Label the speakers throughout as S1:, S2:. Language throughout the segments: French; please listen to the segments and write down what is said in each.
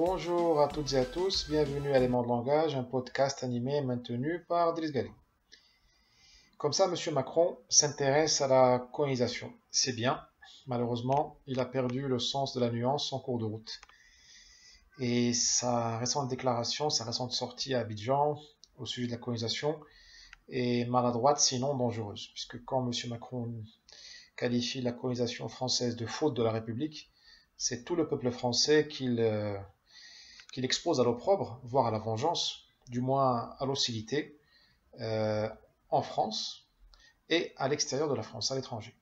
S1: Bonjour à toutes et à tous, bienvenue à Éléments de langage, un podcast animé et maintenu par Driss Gali. Comme ça, Monsieur Macron s'intéresse à la colonisation. C'est bien, malheureusement, il a perdu le sens de la nuance en cours de route. Et sa récente déclaration, sa récente sortie à Abidjan au sujet de la colonisation est maladroite, sinon dangereuse, puisque quand Monsieur Macron qualifie la colonisation française de faute de la République, c'est tout le peuple français qu'il expose à l'opprobre, voire à la vengeance, du moins à l'hostilité, euh, en France et à l'extérieur de la France, à l'étranger.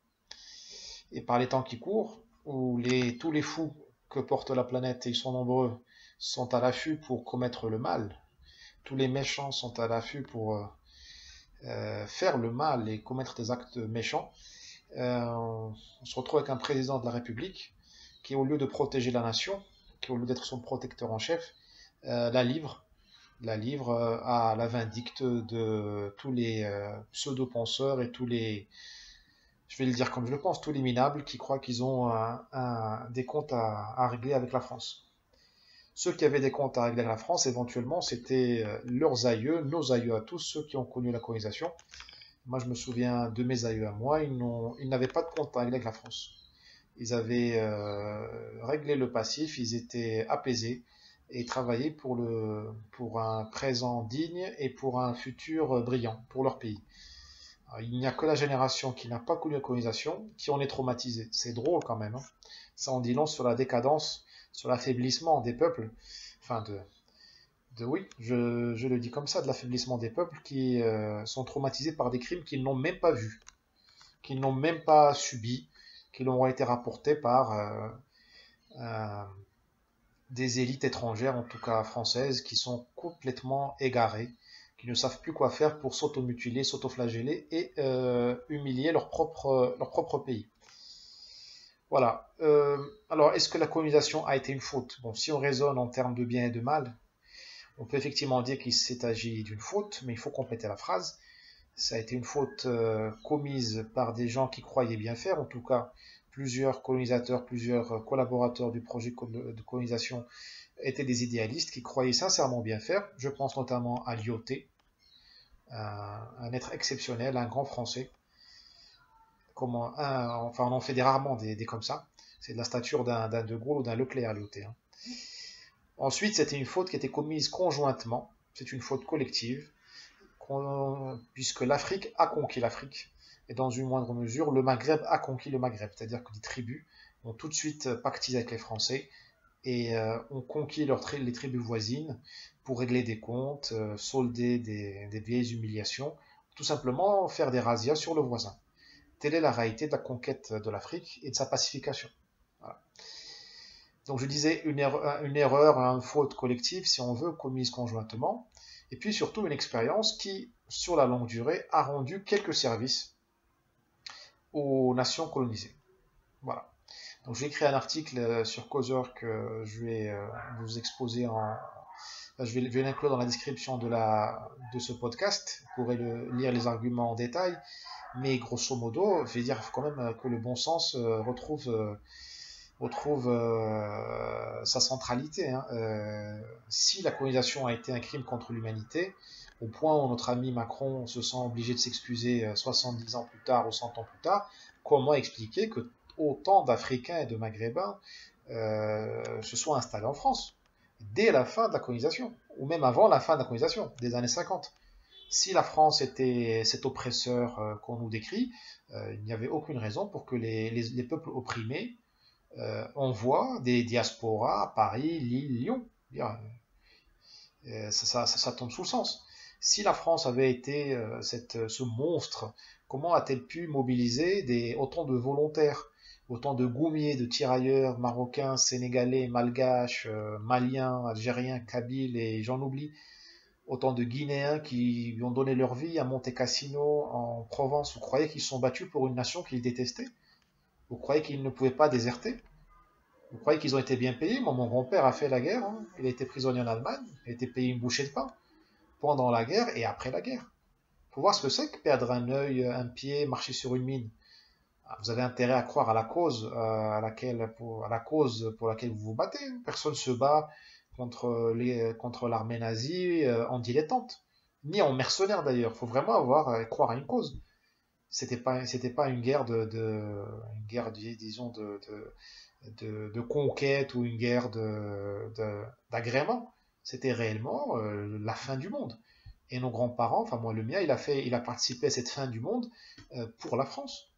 S1: Et par les temps qui courent, où tous les fous que porte la planète, et ils sont nombreux, sont à l'affût pour commettre le mal, tous les méchants sont à l'affût pour faire le mal et commettre des actes méchants, on se retrouve avec un président de la République qui, au lieu de protéger la nation, qui, au lieu d'être son protecteur en chef, la livre à la vindicte de tous les pseudo-penseurs et tous les, je vais le dire comme je le pense, tous les minables qui croient qu'ils ont des comptes à régler avec la France. Ceux qui avaient des comptes à régler avec la France, éventuellement, c'était leurs aïeux, nos aïeux à tous, ceux qui ont connu la colonisation. Moi, je me souviens de mes aïeux à moi, ils n'avaient pas de compte à régler avec la France. Ils avaient réglé le passif, ils étaient apaisés et travaillaient pour un présent digne et pour un futur brillant pour leur pays. Alors, il n'y a que la génération qui n'a pas connu la colonisation qui en est traumatisée. C'est drôle quand même, hein. Ça en dit long sur la décadence, sur l'affaiblissement des peuples, enfin oui, je le dis comme ça, de l'affaiblissement des peuples qui sont traumatisés par des crimes qu'ils n'ont même pas vus, qu'ils n'ont même pas subis, qui leur ont été rapportés par euh, des élites étrangères, en tout cas françaises, qui sont complètement égarées, qui ne savent plus quoi faire pour s'automutiler, s'autoflageller et humilier leur propre pays. Voilà. Alors, est-ce que la colonisation a été une faute? Bon, si on raisonne en termes de bien et de mal, on peut effectivement dire qu'il s'est agi d'une faute, mais il faut compléter la phrase. Ça a été une faute commise par des gens qui croyaient bien faire, en tout cas plusieurs colonisateurs, plusieurs collaborateurs du projet de colonisation étaient des idéalistes qui croyaient sincèrement bien faire. Je pense notamment à Lyautey, un être exceptionnel, un grand Français. Enfin, on en fait rarement des comme ça. C'est de la stature d'un De Gaulle ou d'un Leclerc, Lyautey, hein. Ensuite, c'était une faute qui était commise conjointement. C'est une faute collective puisque l'Afrique a conquis l'Afrique, et dans une moindre mesure, le Maghreb a conquis le Maghreb, c'est-à-dire que des tribus ont tout de suite pactisé avec les Français et ont conquis les tribus voisines pour régler des comptes, solder des vieilles humiliations, tout simplement faire des razzias sur le voisin. Telle est la réalité de la conquête de l'Afrique et de sa pacification. Voilà. Donc je disais une erreur, une faute collective, si on veut, commise conjointement, et puis surtout une expérience qui, sur la longue durée, a rendu quelques services aux nations colonisées. Voilà. Donc j'ai écrit un article sur Causeur que je vais vous exposer je vais l'inclure dans la description de ce podcast. Vous pourrez lire les arguments en détail, mais grosso modo, je vais dire quand même que le bon sens retrouve sa centralité, hein. Si la colonisation a été un crime contre l'humanité, au point où notre ami Macron se sent obligé de s'excuser 70 ans plus tard ou 100 ans plus tard, comment expliquer que autant d'Africains et de Maghrébins se soient installés en France dès la fin de la colonisation, ou même avant la fin de la colonisation, des années 50? Si la France était cet oppresseur qu'on nous décrit, il n'y avait aucune raison pour que les peuples opprimés envoient des diasporas à Paris, Lille, Lyon. Ça tombe sous le sens. Si la France avait été ce monstre, comment a-t-elle pu mobiliser autant de volontaires, autant de goumiers, de tirailleurs marocains, sénégalais, malgaches, maliens, algériens, kabyles et j'en oublie, autant de Guinéens qui lui ont donné leur vie à Monte Cassino, en Provence? Vous croyez qu'ils se sont battus pour une nation qu'ils détestaient? Vous croyez qu'ils ne pouvaient pas déserter? Vous croyez qu'ils ont été bien payés? Moi, mon grand-père a fait la guerre, hein. Il a été prisonnier en Allemagne, il a été payé une bouchée de pain pendant la guerre et après la guerre. Faut voir ce que c'est que perdre un œil, un pied, marcher sur une mine. Vous avez intérêt à croire à la cause, à la cause pour laquelle vous vous battez. Personne se bat contre l'armée nazie en dilettante, ni en mercenaire d'ailleurs. Il faut vraiment croire à une cause. C'était pas une guerre une guerre, disons, de conquête ou une guerre d'agrément. C'était réellement la fin du monde. Et nos grands-parents, enfin moi le mien, il a participé à cette fin du monde pour la France.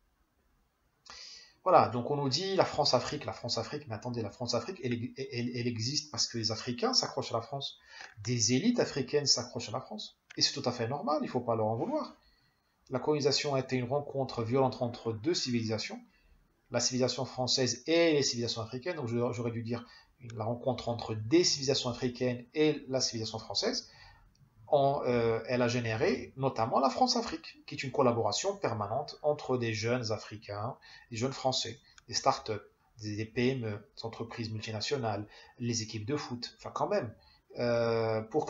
S1: Voilà, donc on nous dit la France-Afrique, mais attendez, la France-Afrique, elle existe parce que les Africains s'accrochent à la France. Des élites africaines s'accrochent à la France. Et c'est tout à fait normal, il ne faut pas leur en vouloir. La colonisation a été une rencontre violente entre deux civilisations, la civilisation française et les civilisations africaines, donc j'aurais dû dire la rencontre entre des civilisations africaines et la civilisation française. Elle a généré notamment la France-Afrique, qui est une collaboration permanente entre des jeunes Africains, des jeunes Français, des start-up, des PME, des entreprises multinationales, les équipes de foot, enfin quand même, pour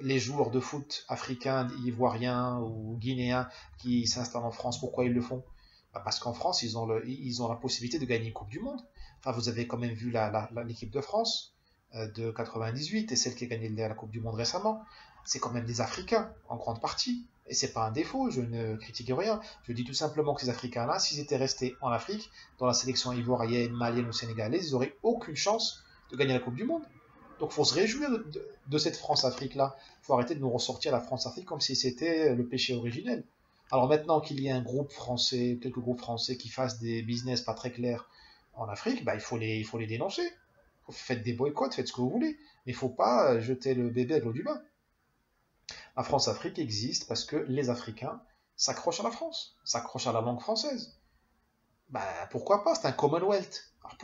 S1: les joueurs de foot africains, ivoiriens ou guinéens qui s'installent en France, pourquoi ils le font? Parce qu'en France, ils ont la possibilité de gagner une Coupe du Monde. Enfin, vous avez quand même vu l'équipe de France de 98 et celle qui a gagné la Coupe du Monde récemment. C'est quand même des Africains, en grande partie. Et c'est pas un défaut, je ne critique rien. Je dis tout simplement que ces Africains-là, s'ils étaient restés en Afrique, dans la sélection ivoirienne, malienne ou sénégalaise, ils n'auraient aucune chance de gagner la Coupe du Monde. Donc il faut se réjouir de cette France-Afrique-là. Il faut arrêter de nous ressortir la France-Afrique comme si c'était le péché originel. Alors maintenant qu'il y a un groupe français, quelques groupes français qui fassent des business pas très clairs en Afrique, bah, il faut les dénoncer. Faites des boycotts, faites ce que vous voulez. Mais il ne faut pas jeter le bébé avec l'eau du bain. La France-Afrique existe parce que les Africains s'accrochent à la France, s'accrochent à la langue française. Bah, pourquoi pas? C'est un Commonwealth. Alors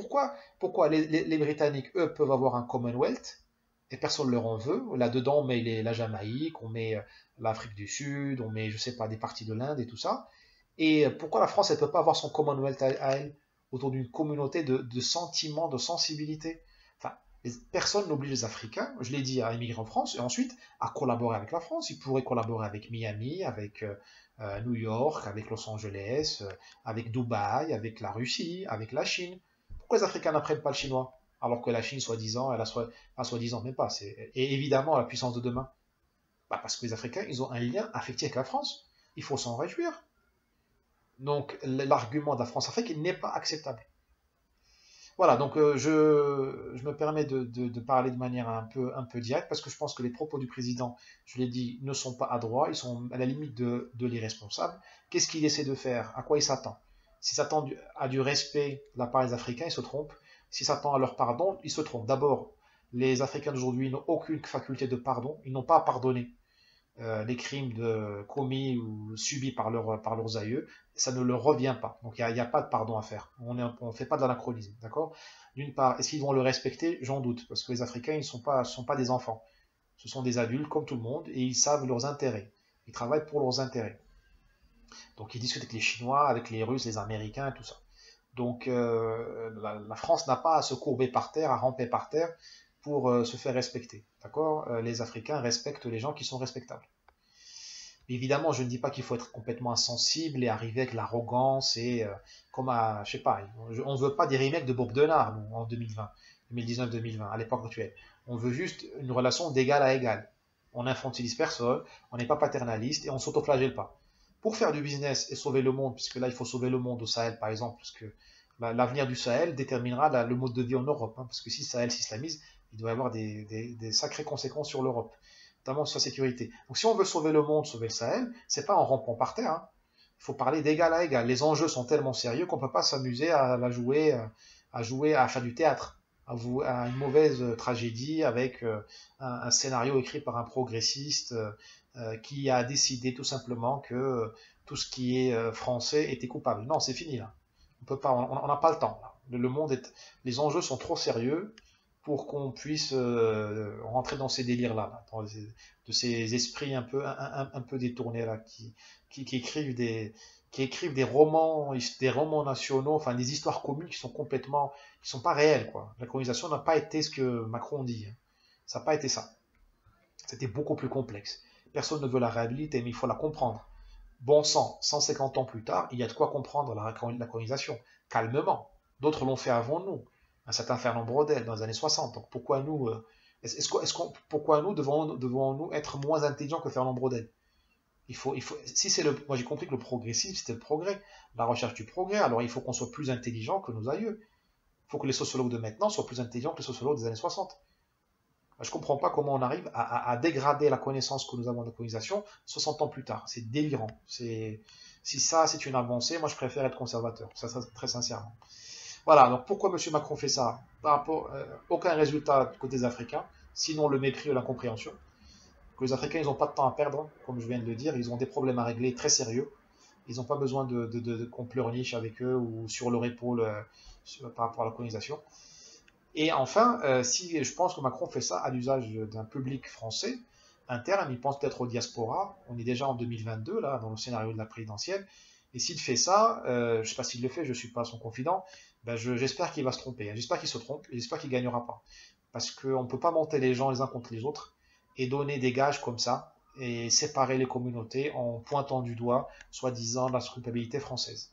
S1: pourquoi les Britanniques, eux, peuvent avoir un Commonwealth et personne ne leur en veut? Là-dedans, on met la Jamaïque, on met l'Afrique du Sud, on met, je sais pas, des parties de l'Inde et tout ça. Et pourquoi la France, elle ne peut pas avoir son Commonwealth à elle, autour d'une communauté de sentiments, de sensibilité? Enfin, personne n'oblige les Africains, je l'ai dit, à émigrer en France et ensuite à collaborer avec la France. Ils pourraient collaborer avec Miami, avec New York, avec Los Angeles, avec Dubaï, avec la Russie, avec la Chine. Pourquoi les Africains n'apprennent pas le chinois? Alors que la Chine, soi-disant, elle a soi-disant, même pas. Et évidemment, la puissance de demain. Bah, parce que les Africains, ils ont un lien affectif avec la France. Il faut s'en réjouir. Donc, l'argument de la France-Afrique n'est pas acceptable. Voilà, donc je me permets de parler de manière un peu directe parce que je pense que les propos du président, je l'ai dit, ne sont pas adroits, ils sont à la limite de l'irresponsable. Qu'est-ce qu'il essaie de faire? À quoi il s'attend? S'il s'attend à du respect de la part des Africains, il se trompe. S'il s'attend à leur pardon, il se trompe. D'abord, les Africains d'aujourd'hui n'ont aucune faculté de pardon, ils n'ont pas à pardonner les crimes commis ou subis par leurs aïeux, ça ne leur revient pas. Donc il n'y a pas de pardon à faire. On ne fait pas d'anachronisme, d'accord? D'une part, est-ce qu'ils vont le respecter? J'en doute, parce que les Africains, ils ne sont pas des enfants. Ce sont des adultes comme tout le monde, et ils savent leurs intérêts. Ils travaillent pour leurs intérêts. Donc ils discutent avec les Chinois, avec les Russes, les Américains, et tout ça. Donc la France n'a pas à se courber par terre, à ramper par terre, pour se faire respecter. D'accord? Les Africains respectent les gens qui sont respectables. Évidemment, je ne dis pas qu'il faut être complètement insensible et arriver avec l'arrogance et comme à, je sais pas, on ne veut pas des remakes de Bob Denard nous, en 2020, 2019-2020, à l'époque actuelle. On veut juste une relation d'égal à égal. On infantilise personne, on n'est pas paternaliste et on s'autoflagelle pas. Pour faire du business et sauver le monde, puisque là il faut sauver le monde au Sahel par exemple, parce que l'avenir du Sahel déterminera le mode de vie en Europe, hein, parce que si le Sahel s'islamise, il doit y avoir des sacrées conséquences sur l'Europe, notamment sur sa sécurité. Donc si on veut sauver le monde, sauver le Sahel, c'est pas en rampant par terre. Hein. Il faut parler d'égal à égal. Les enjeux sont tellement sérieux qu'on ne peut pas s'amuser à faire du théâtre, à une mauvaise tragédie avec un scénario écrit par un progressiste qui a décidé tout simplement que tout ce qui est français était coupable. Non, c'est fini là. On n'a pas le temps. Là. Les enjeux sont trop sérieux pour qu'on puisse rentrer dans ces délires-là, de ces esprits un peu détournés là, qui écrivent des romans nationaux, enfin des histoires communes qui sont pas réelles, quoi. La colonisation n'a pas été ce que Macron dit. Hein. Ça n'a pas été ça. C'était beaucoup plus complexe. Personne ne veut la réhabiliter, mais il faut la comprendre. Bon sang, 150 ans plus tard, il y a de quoi comprendre la colonisation. Calmement. D'autres l'ont fait avant nous. un certain Fernand Braudel dans les années 60. Donc pourquoi nous, pourquoi nous devons-nous être moins intelligents que Fernand Braudel? Si c'est moi j'ai compris que le progressisme c'était le progrès, la recherche du progrès, alors il faut qu'on soit plus intelligent que nos aïeux. Il faut que les sociologues de maintenant soient plus intelligents que les sociologues des années 60. Je ne comprends pas comment on arrive à dégrader la connaissance que nous avons de la colonisation 60 ans plus tard. C'est délirant. Si ça c'est une avancée, moi je préfère être conservateur, ça très sincèrement. Voilà, donc pourquoi M. Macron fait ça? Par rapport, aucun résultat côté des Africains, sinon le mépris ou l'incompréhension. Que les Africains, ils n'ont pas de temps à perdre, comme je viens de le dire, ils ont des problèmes à régler très sérieux. Ils n'ont pas besoin qu'on pleurniche avec eux ou sur leur épaule par rapport à la colonisation. Et enfin, si je pense que Macron fait ça à l'usage d'un public français interne, il pense peut-être aux diaspora. On est déjà en 2022, là, dans le scénario de la présidentielle. Et s'il fait ça, je ne sais pas s'il le fait, je ne suis pas son confident, ben j'espère qu'il va se tromper. J'espère qu'il se trompe, j'espère qu'il ne gagnera pas. Parce qu'on ne peut pas monter les gens les uns contre les autres et donner des gages comme ça et séparer les communautés en pointant du doigt, soi-disant, la scrupulosité française.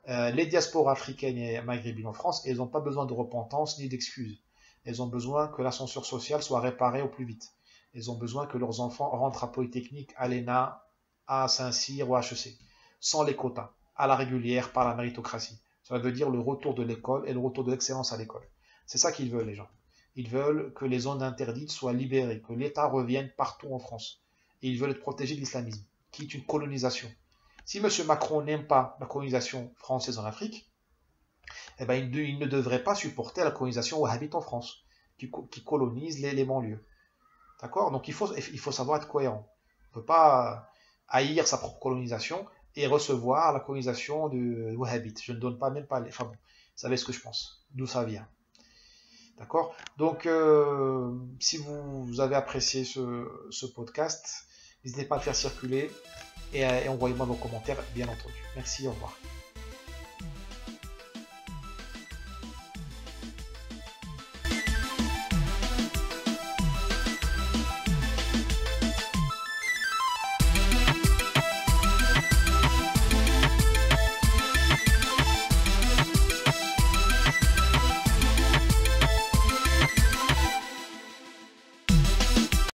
S1: Les diasporas africaines et maghrébines en France, elles n'ont pas besoin de repentance ni d'excuses. Elles ont besoin que l'ascenseur social soit réparé au plus vite. Elles ont besoin que leurs enfants rentrent à Polytechnique, à l'ENA, à Saint-Cyr ou à HEC, sans les quotas, à la régulière, par la méritocratie. Ça veut dire le retour de l'école et le retour de l'excellence à l'école. C'est ça qu'ils veulent, les gens. Ils veulent que les zones interdites soient libérées, que l'État revienne partout en France. Et ils veulent être protégés de l'islamisme, qui est une colonisation. Si M. Macron n'aime pas la colonisation française en Afrique, eh ben, il ne devrait pas supporter la colonisation wahhabite en France, qui colonise les banlieues. D'accord? Donc il faut savoir être cohérent. On ne peut pas haïr sa propre colonisation et recevoir la colonisation de wahhabite. Je ne donne pas même pas les... Enfin bon, vous savez ce que je pense, d'où ça vient. D'accord? Donc, si vous avez apprécié ce podcast, n'hésitez pas à le faire circuler et envoyez-moi vos commentaires, bien entendu. Merci, au revoir.